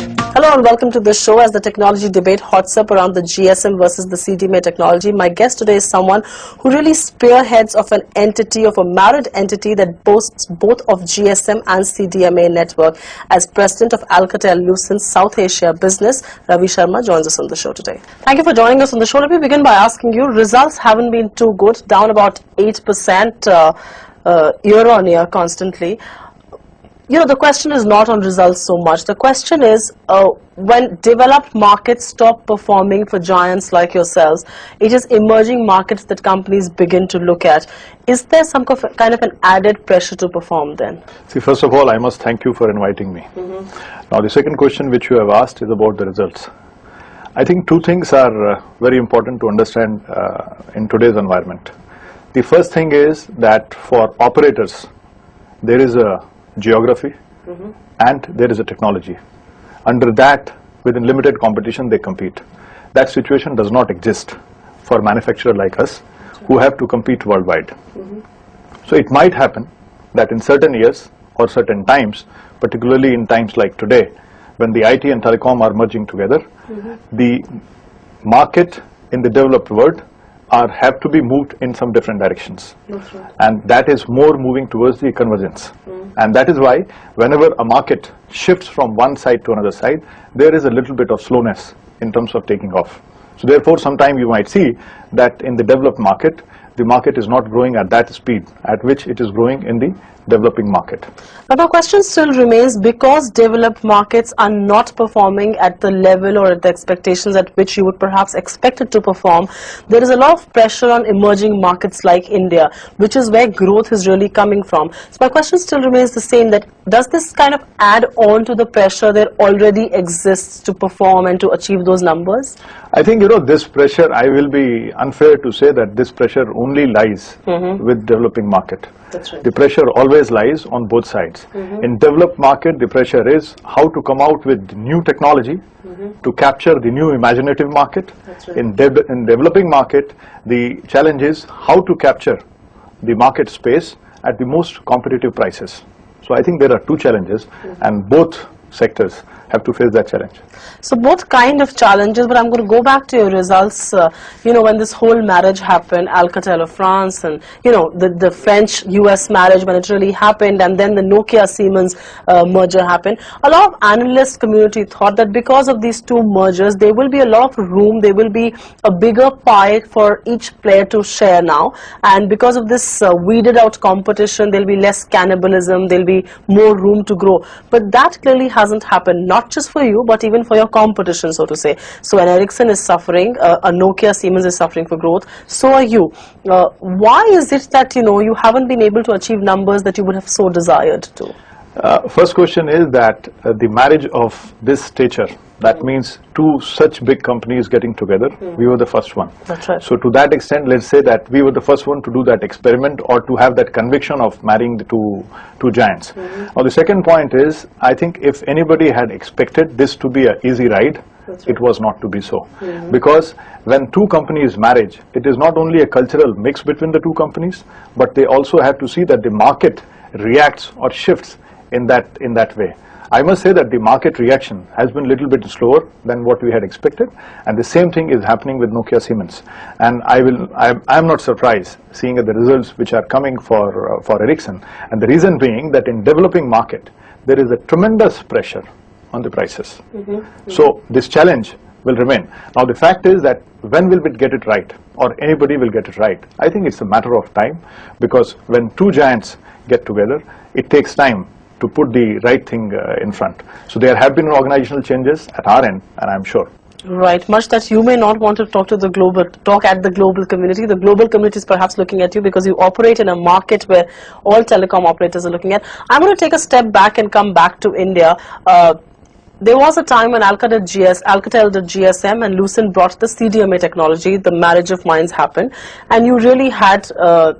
Hello and welcome to the show. As the technology debate hots up around the GSM versus the CDMA technology, my guest today is someone who really spearheads of an entity, of a married entity that boasts both of GSM and CDMA network. As president of Alcatel Lucent's South Asia business, Ravi Sharma joins us on the show today. Thank you for joining us on the show. Let me begin by asking you, results haven't been too good, down about 8% year on year constantly. You know, the question is not on results so much. The question is, when developed markets stop performing for giants like yourselves, it is emerging markets that companies begin to look at. Is there some kind of an added pressure to perform then? See, first of all, I must thank you for inviting me. Now, the second question which you have asked is about the results. I think two things are very important to understand in today's environment. The first thing is that for operators, there is a geography and there is a technology. Under that, within limited competition, they compete. That situation does not exist for a manufacturer like us who have to compete worldwide. So it might happen that in certain years or certain times, particularly in times like today, when the IT and telecom are merging together, the market in the developed world have to be moved in some different directions. And that is more moving towards the convergence. And that is why whenever a market shifts from one side to another side, there is a little bit of slowness in terms of taking off. So therefore, sometime you might see that in the developed market, the market is not growing at that speed at which it is growing in the developing market. But the question still remains, because developed markets are not performing at the level or at the expectations at which you would perhaps expect it to perform, there is a lot of pressure on emerging markets like India, which is where growth is really coming from. So my question still remains the same, that does this kind of add on to the pressure that already exists to perform and to achieve those numbers? I think, you know, this pressure, I will be unfair to say that this pressure only lies with developing market. That's right. The pressure always lies on both sides. In developed market, the pressure is how to come out with new technology to capture the new imaginative market. Right. In developing market, the challenge is how to capture the market space at the most competitive prices. So I think there are two challenges and both sectors have to face that challenge. So both kind of challenges, but I'm going to go back to your results. You know, when this whole marriage happened, Alcatel of France and, you know, the French-US marriage, when it really happened, and then the Nokia-Siemens merger happened, a lot of analyst community thought that because of these two mergers, there will be a lot of room, there will be a bigger pie for each player to share now. And because of this weeded out competition, there will be less cannibalism, there will be more room to grow. But that clearly hasn't happened, not just for you, but even for your competition, so to say. So when Ericsson is suffering, a Nokia Siemens is suffering for growth, so are you. Why is it that, you know, you haven't been able to achieve numbers that you would have so desired to? First question is that the marriage of this stature, that means two such big companies getting together, we were the first one. That's right. So to that extent, let's say that we were the first one to do that experiment or to have that conviction of marrying the two giants. Now the second point is, I think if anybody had expected this to be an easy ride, it was not to be so. Because when two companies marriage, it is not only a cultural mix between the two companies, but they also have to see that the market reacts or shifts in that way. I must say that the market reaction has been a little bit slower than what we had expected, and the same thing is happening with Nokia Siemens. And I'm not surprised seeing the results which are coming for Ericsson, and the reason being that in developing market there is a tremendous pressure on the prices. So this challenge will remain. Now the fact is that when will we get it right, or anybody will get it right? I think it's a matter of time, because when two giants get together, it takes time to put the right thing in front. So there have been organizational changes at our end, and I'm sure. Right, much that you may not want to talk at the global community. The global community is perhaps looking at you because you operate in a market where all telecom operators are looking at. I'm going to take a step back and come back to India. There was a time when Alcatel did GSM and Lucent brought the CDMA technology. The marriage of minds happened, and you really had,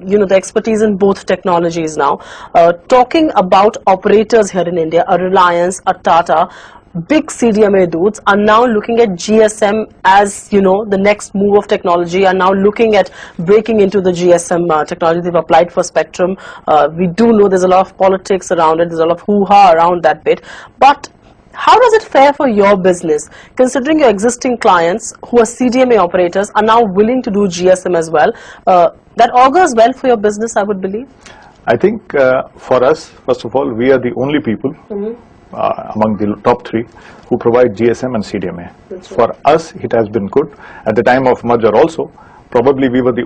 you know, the expertise in both technologies now. Talking about operators here in India, a Reliance, a Tata, big CDMA dudes are now looking at GSM as, you know, the next move of technology, are now looking at breaking into the GSM technology. They've applied for spectrum. We do know there's a lot of politics around it. There's a lot of hoo-ha around that bit. But How does it fare for your business, considering your existing clients who are CDMA operators are now willing to do GSM as well? That augurs well for your business, I would believe. I think for us, first of all, we are the only people among the top 3 who provide GSM and CDMA. That's right. For us, it has been good. At the time of merger also, probably we were the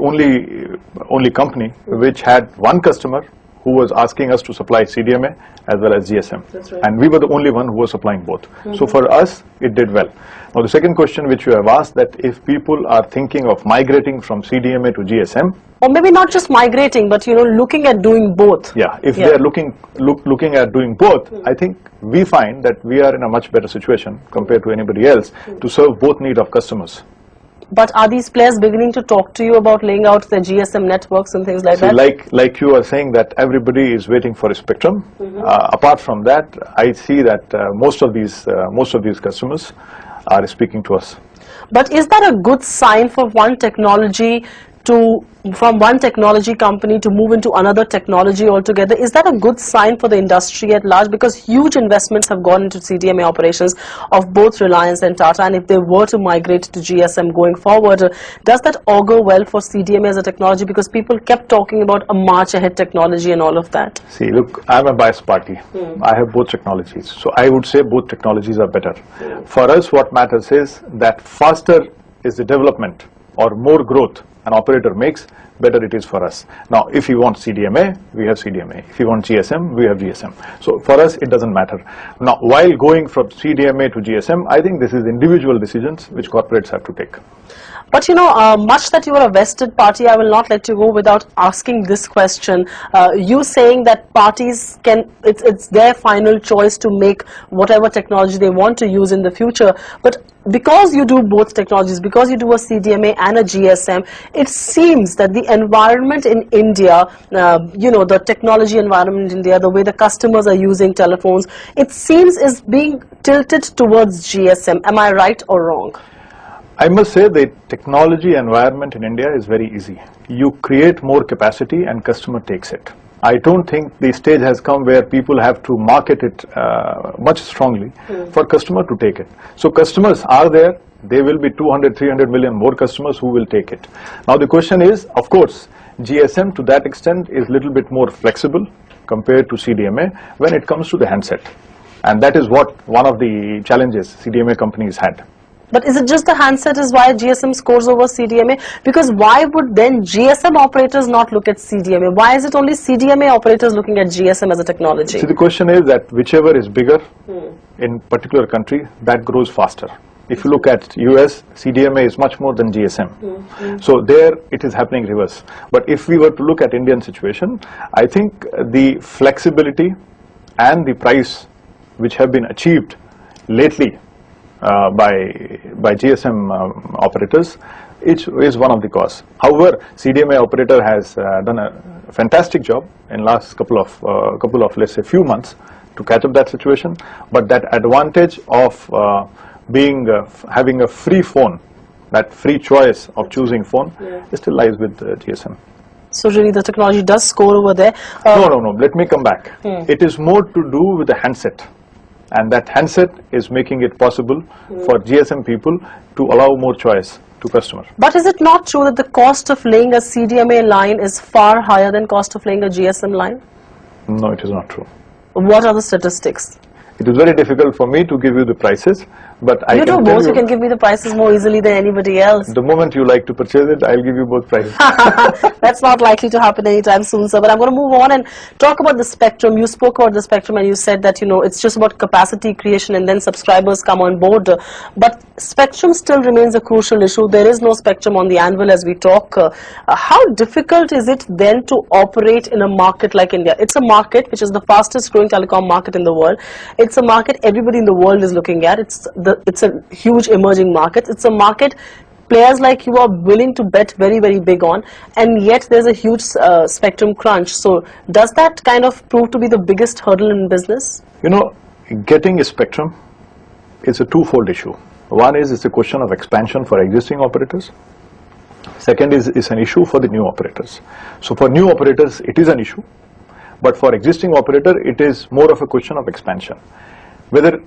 only company which had one customer who was asking us to supply CDMA as well as GSM. That's right. And we were the only one who was supplying both. So for us, it did well. Now the second question which you have asked, that if people are thinking of migrating from CDMA to GSM, Or maybe not just migrating, but looking at doing both. yeah, if they are looking at doing both, I think we find that we are in a much better situation compared to anybody else to serve both need of customers. But are these players beginning to talk to you about laying out their GSM networks and things like See, that? like you are saying that everybody is waiting for a spectrum. Apart from that, I see that most of these customers are speaking to us. But is that a good sign for one technology from one technology company to move into another technology altogether? Is that a good sign for the industry at large? Because huge investments have gone into CDMA operations of both Reliance and Tata, and if they were to migrate to GSM going forward, does that augur well for CDMA as a technology? Because people kept talking about a march ahead technology and all of that. See, look, I'm a biased party. I have both technologies. So I would say both technologies are better. For us, what matters is that faster is the development or more growth an operator makes, better it is for us. Now, if you want CDMA, we have CDMA. If you want GSM, we have GSM. So for us, it doesn't matter. Now, while going from CDMA to GSM, I think this is individual decisions which corporates have to take. But much that you are a vested party, I will not let you go without asking this question. You saying that parties it's their final choice to make whatever technology they want to use in the future. But because you do both technologies, because you do a CDMA and a GSM, it seems that the environment in India, the technology environment in India, the way the customers are using telephones, it seems is being tilted towards GSM. Am I right or wrong? I must say the technology environment in India is very easy. You create more capacity and customer takes it. I don't think the stage has come where people have to market it much strongly for customer to take it. So customers are there. There will be 200, 300 million more customers who will take it. Now the question is, of course, GSM to that extent is a little bit more flexible compared to CDMA when it comes to the handset. And that is what one of the challenges CDMA companies had. But is it just the handset is why GSM scores over CDMA? Because why would then GSM operators not look at CDMA? Why is it only CDMA operators looking at GSM as a technology? See, the question is that whichever is bigger in particular country, that grows faster. If you look at US, CDMA is much more than GSM. So there it is happening reverse. But if we were to look at Indian situation, I think the flexibility and the price which have been achieved lately by GSM operators is one of the cause. However, CDMA operator has done a fantastic job in last couple of let's say few months to catch up that situation. But that advantage of having a free phone, that free choice of choosing phone, still lies with GSM. So really the technology does score over there. No. Let me come back. It is more to do with the handset. And that handset is making it possible for GSM people to allow more choice to customer. But is it not true that the cost of laying a CDMA line is far higher than cost of laying a GSM line? No, it is not true. What are the statistics? It is very difficult for me to give you the prices, but I can tell you... You do both, you can give me the prices more easily than anybody else. The moment you like to purchase it, I'll give you both prices. That's not likely to happen anytime soon, sir. But I'm going to move on and talk about the spectrum. You spoke about the spectrum and you said that, it's just about capacity creation and then subscribers come on board. But spectrum still remains a crucial issue. There is no spectrum on the anvil as we talk. How difficult is it then to operate in a market like India? It's a market which is the fastest growing telecom market in the world. It's a market everybody in the world is looking at. It's a huge emerging market. It's a market players like you are willing to bet very, very big on, and yet there's a huge spectrum crunch. So does that kind of prove to be the biggest hurdle in business? Getting a spectrum is a twofold issue. One is it's a question of expansion for existing operators. Second is an issue for the new operators. So for new operators, it is an issue. But for existing operator, it is more of a question of expansion. Whether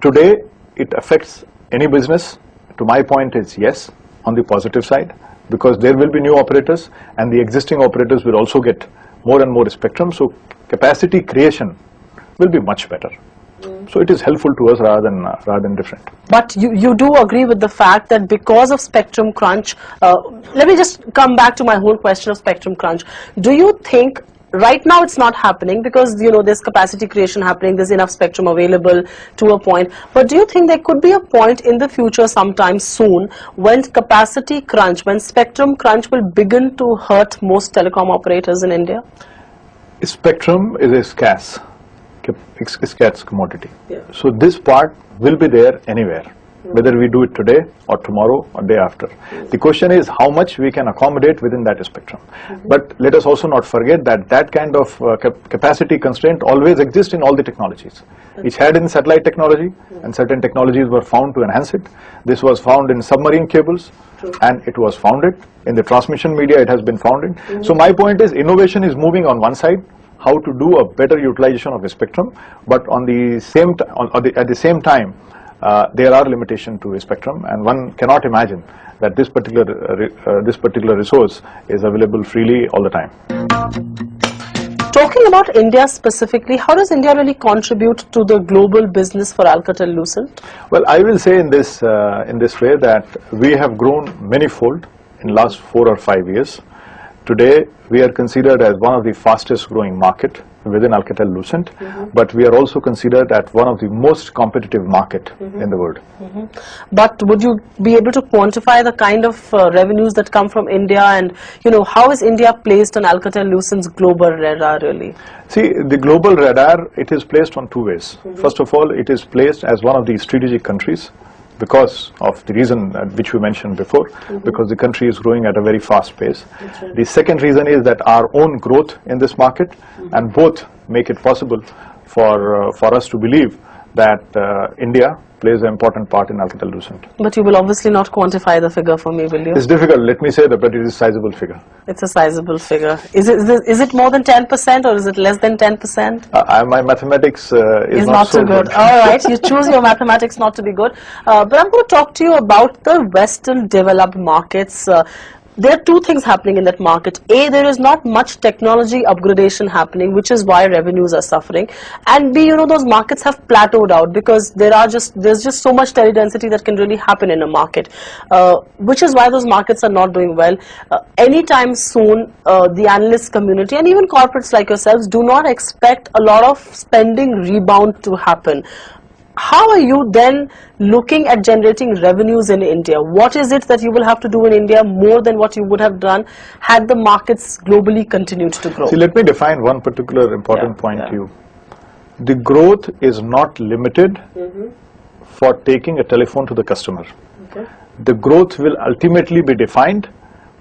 Today, it affects any business. To my point is yes, on the positive side, because there will be new operators and the existing operators will also get more and more spectrum. So capacity creation will be much better. So it is helpful to us rather than different. But you do agree with the fact that because of spectrum crunch, let me just come back to my whole question of spectrum crunch. Do you think right now it's not happening because, you know, there's capacity creation happening, there's enough spectrum available to a point, but do you think there could be a point in the future sometime soon when capacity crunch, when spectrum crunch will begin to hurt most telecom operators in India? Spectrum is a scarce commodity. Yeah. So this part will be there anywhere, whether we do it today or tomorrow or day after. The question is how much we can accommodate within that spectrum. But let us also not forget that that kind of capacity constraint always exists in all the technologies. It had in satellite technology, and certain technologies were found to enhance it. This was found in submarine cables, and it was founded in the transmission media. It has been founded. So my point is, innovation is moving on one side, how to do a better utilization of the spectrum, but on the same at the same time, there are limitations to a spectrum, and one cannot imagine that this particular resource is available freely all the time. Talking about India specifically, how does India really contribute to the global business for Alcatel-Lucent? Well, I will say in this way that we have grown manyfold in last 4 or 5 years. Today, we are considered as one of the fastest growing market within Alcatel-Lucent, but we are also considered as one of the most competitive market in the world. But would you be able to quantify the kind of revenues that come from India, and, you know, how is India placed on Alcatel-Lucent's global radar really? See, the global radar, it is placed on 2 ways. First of all, it is placed as one of the strategic countries, because of the reason which we mentioned before, because the country is growing at a very fast pace. Right. The second reason is that our own growth in this market, and both make it possible for us to believe that India plays an important part in Alcatel-Lucent. But you will obviously not quantify the figure for me, will you? It's difficult, let me say that, but it is a sizable figure. It's a sizable figure. Is it more than 10% or is it less than 10%? My mathematics is not so good. All right, you choose your mathematics not to be good. But I'm going to talk to you about the Western developed markets. There are 2 things happening in that market. A, there is not much technology upgradation happening, which is why revenues are suffering. And B, you know, those markets have plateaued out because there's just so much tele-density that can really happen in a market, which is why those markets are not doing well. Anytime soon, the analyst community and even corporates like yourselves do not expect a lot of spending rebound to happen. How are you then looking at generating revenues in India? What is it that you will have to do in India more than what you would have done had the markets globally continued to grow? See, let me define one particular important point to you. The growth is not limited for taking a telephone to the customer. Okay. The growth will ultimately be defined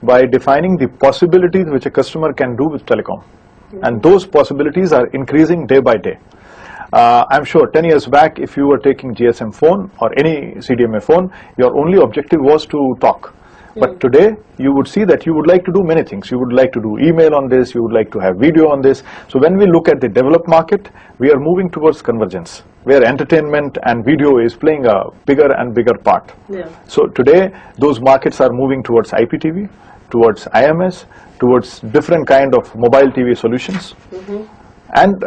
by defining the possibilities which a customer can do with telecom. And those possibilities are increasing day by day. I'm sure 10 years back, if you were taking GSM phone or any CDMA phone, your only objective was to talk. But today, you would see that you would like to do many things. You would like to do email on this, you would like to have video on this. So when we look at the developed market, we are moving towards convergence, where entertainment and video is playing a bigger and bigger part. Yeah. So today, those markets are moving towards IPTV, towards IMS, towards different kind of mobile TV solutions. And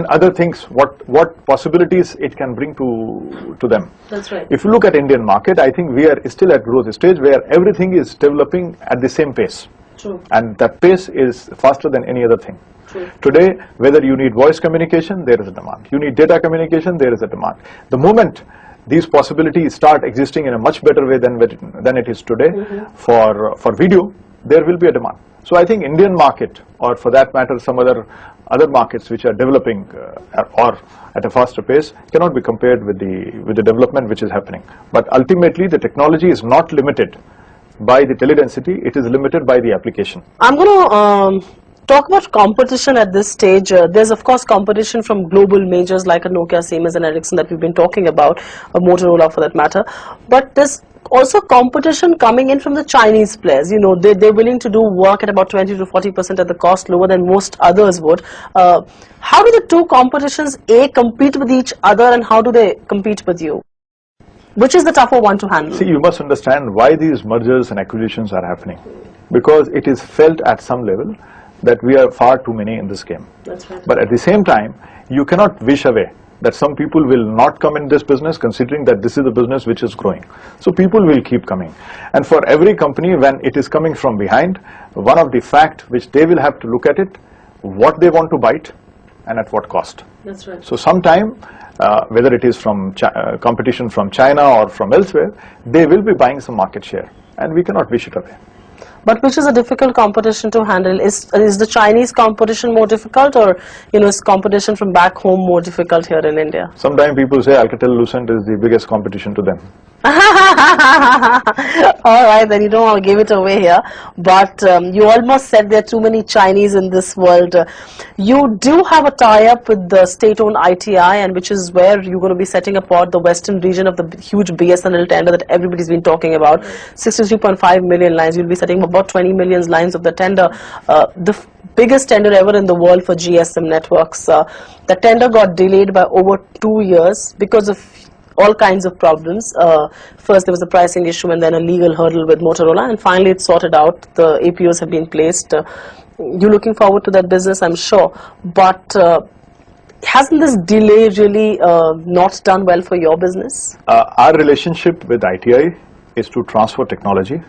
other things, what possibilities it can bring to them. That's right. If you look at Indian market, I think we are still at growth stage where everything is developing at the same pace. True. And that pace is faster than any other thing. True. Today, whether you need voice communication, there is a demand. You need data communication, there is a demand. The moment these possibilities start existing in a much better way than it is today for video, there will be a demand. So I think Indian market, or for that matter some other markets which are developing or at a faster pace, cannot be compared with the development which is happening. But ultimately the technology is not limited by the teledensity, it is limited by the application. I'm going to talk about competition at this stage. There's of course competition from global majors like a Nokia, Siemens and Ericsson that we've been talking about, a Motorola for that matter. But there's also competition coming in from the Chinese players. You know, they're willing to do work at about 20 to 40% at the cost lower than most others would. How do the two competitions compete with each other, and how do they compete with you? Which is the tougher one to handle? See, you must understand why these mergers and acquisitions are happening. Because it is felt at some level that we are far too many in this game. That's right. But at the same time, you cannot wish away that some people will not come in this business, considering that this is the business which is growing. So people will keep coming. And for every company, when it is coming from behind, one of the fact which they will have to look at it, what they want to bite and at what cost. That's right. So sometime, whether it is from competition from China or from elsewhere, they will be buying some market share, and we cannot wish it away. But which is a difficult competition to handle? Is the Chinese competition more difficult, or is competition from back home more difficult here in India? Sometimes people say Alcatel Lucent is the biggest competition to them. All right, then you don't want to give it away here, but you almost said there are too many Chinese in this world. You do have a tie-up with the state-owned ITI, and which is where you're going to be setting apart the western region of the huge BSNL tender that everybody's been talking about. 63.5 million lines. You'll be setting about 20 million lines of the tender. The biggest tender ever in the world for GSM networks. The tender got delayed by over 2 years because of all kinds of problems. First there was a pricing issue, and then a legal hurdle with Motorola, and finally it's sorted out. The APOs have been placed. You're looking forward to that business, I'm sure, but hasn't this delay really not done well for your business? Our relationship with ITI is to transfer technology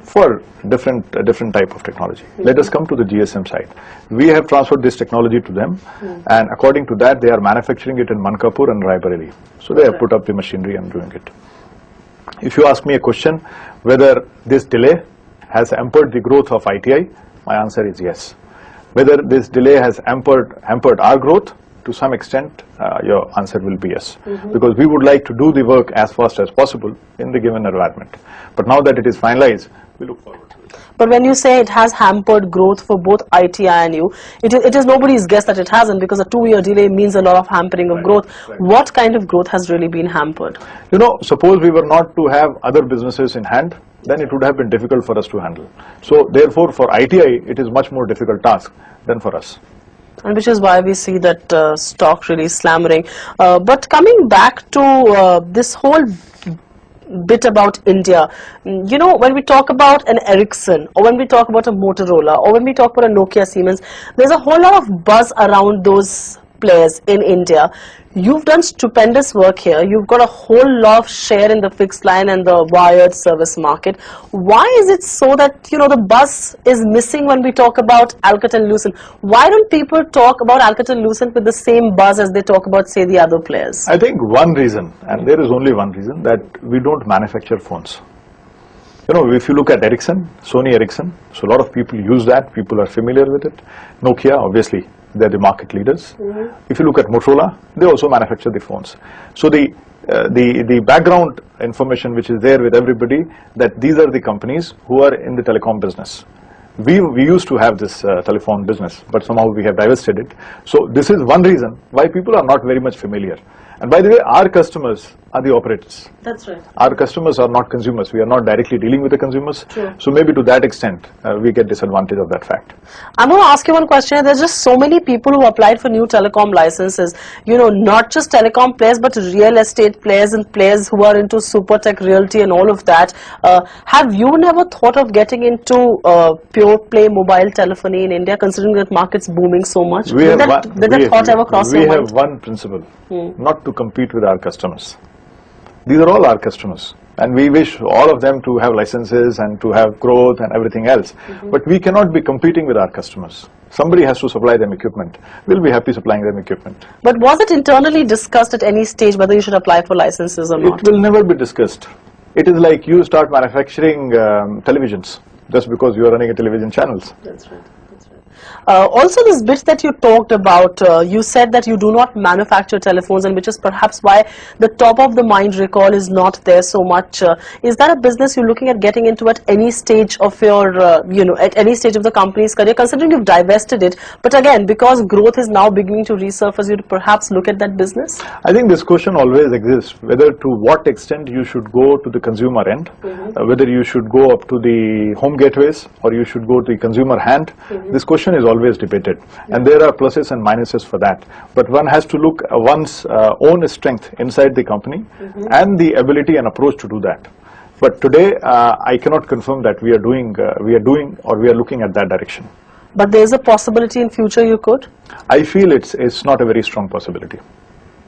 for different type of technology. Let us come to the GSM side. We have transferred this technology to them, and according to that, they are manufacturing it in Mankapur and Raebareli. So they have put up the machinery and doing it. If you ask me a question whether this delay has hampered the growth of ITI, my answer is yes. Whether this delay has hampered our growth, to some extent, your answer will be yes. Because we would like to do the work as fast as possible in the given environment. But now that it is finalized, we look forward to it. But when you say it has hampered growth for both ITI and you, it is nobody's guess that it hasn't, because a 2-year delay means a lot of hampering of growth. Right. What kind of growth has really been hampered? You know, suppose we were not to have other businesses in hand, then it would have been difficult for us to handle. So therefore, for ITI, it is much more difficult task than for us. And which is why we see that stock really slammering. But coming back to this whole bit about India, when we talk about an Ericsson, or when we talk about a Motorola, or when we talk about a Nokia, Siemens, there's a whole lot of buzz around those players in India. You've done stupendous work here. You've got a whole lot of share in the fixed line and the wired service market. Why is it so that, the buzz is missing when we talk about Alcatel Lucent? Why don't people talk about Alcatel Lucent with the same buzz as they talk about, say, the other players? I think one reason, and there is only one reason, that we don't manufacture phones. If you look at Ericsson, Sony Ericsson, so a lot of people use that, people are familiar with it. Nokia, obviously, they're the market leaders. If you look at Motorola, they also manufacture the phones. So the background information which is there with everybody, that these are the companies who are in the telecom business. We used to have this telephone business, but somehow we have divested it. So this is one reason why people are not very much familiar. And by the way, our customers are the operators. That's right. Our customers are not consumers. We are not directly dealing with the consumers. True. So maybe to that extent, we get disadvantage of that fact. I'm going to ask you one question. There's just so many people who applied for new telecom licenses. Not just telecom players, but real estate players and players who are into super tech realty and all of that. Have you never thought of getting into pure play mobile telephony in India, considering that market's booming so much? Did that thought ever cross your mind? We have one principle, not to compete with our customers. These are all our customers, and we wish all of them to have licenses and to have growth and everything else. But we cannot be competing with our customers. Somebody has to supply them equipment. We'll be happy supplying them equipment. But was it internally discussed at any stage whether you should apply for licenses or not? It will never be discussed. It is like you start manufacturing televisions just because you are running a television channels. That's right. That's right. Also, this bit that you talked about, you said that you do not manufacture telephones, and which is perhaps why the top of the mind recall is not there so much. Is that a business you're looking at getting into at any stage of your, at any stage of the company's career, considering you've divested it? But again, because growth is now beginning to resurface, you'd perhaps look at that business? I think this question always exists, whether to what extent you should go to the consumer end, whether you should go up to the home gateways or you should go to the consumer hand. This question is always debated, and there are pluses and minuses for that. But one has to look at one's own strength inside the company and the ability and approach to do that. But today, I cannot confirm that we are doing or we are looking at that direction. But there is a possibility in future you could? I feel it's not a very strong possibility.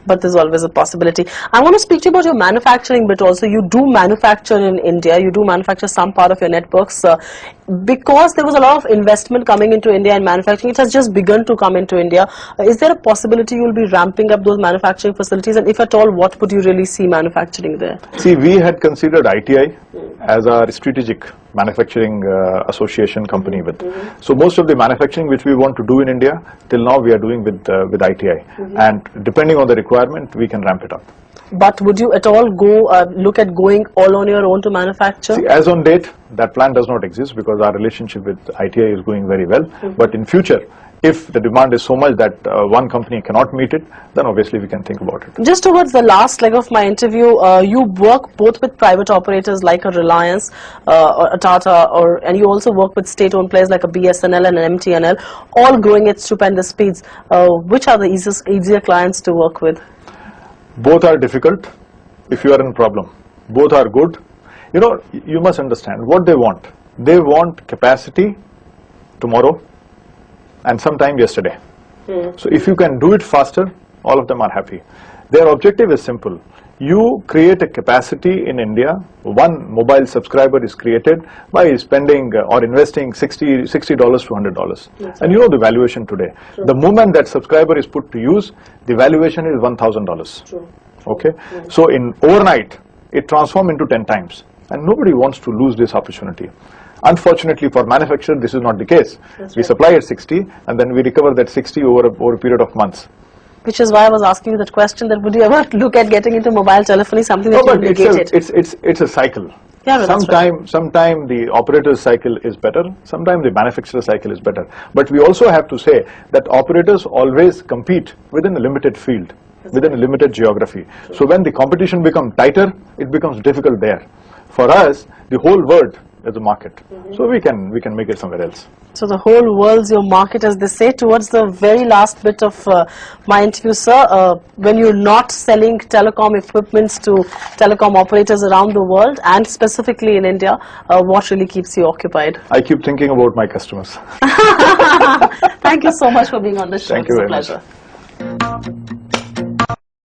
But there's always a possibility. I want to speak to you about your manufacturing bit also. You do manufacture in India. You do manufacture some part of your networks. Because there was a lot of investment coming into India and manufacturing, it has just begun to come into India. Is there a possibility you will be ramping up those manufacturing facilities? And if at all, what would you really see manufacturing there? See, we had considered ITI as our strategic manufacturing association company with. So most of the manufacturing which we want to do in India, till now we are doing with ITI. And depending on the requirement, we can ramp it up. But would you at all go look at going all on your own to manufacture? See, as on date, that plan does not exist because our relationship with ITI is going very well. But in future, if the demand is so much that one company cannot meet it, then obviously we can think about it. Just towards the last leg of my interview, you work both with private operators like a Reliance or a Tata, and you also work with state-owned players like a BSNL and an MTNL, all growing at stupendous speeds. Which are the easier clients to work with? Both are difficult if you are in a problem. Both are good. You know, you must understand what they want. They want capacity tomorrow and sometime yesterday. So if you can do it faster, all of them are happy. Their objective is simple. You create a capacity in India, one mobile subscriber is created by spending or investing $60 to $100. And you know the valuation today. The moment that subscriber is put to use, the valuation is $1,000. Okay? So in overnight, it transforms into 10 times. And nobody wants to lose this opportunity. Unfortunately for manufacturer, this is not the case. We supply at 60 and then we recover that 60 over a period of months. Which is why I was asking you that question, that would you ever look at getting into mobile telephony, something that you negated? It's a cycle. Yeah, sometime the operator's cycle is better, sometimes the manufacturer's cycle is better. But we also have to say that operators always compete within a limited field, within a limited geography. So when the competition becomes tighter, it becomes difficult there. For us, the whole world is a market. So we can make it somewhere else. So the whole world's your market, as they say. Towards the very last bit of my interview, sir, when you're not selling telecom equipments to telecom operators around the world and specifically in India, what really keeps you occupied? I keep thinking about my customers. Thank you so much for being on the show. Thank you very much. It's a pleasure.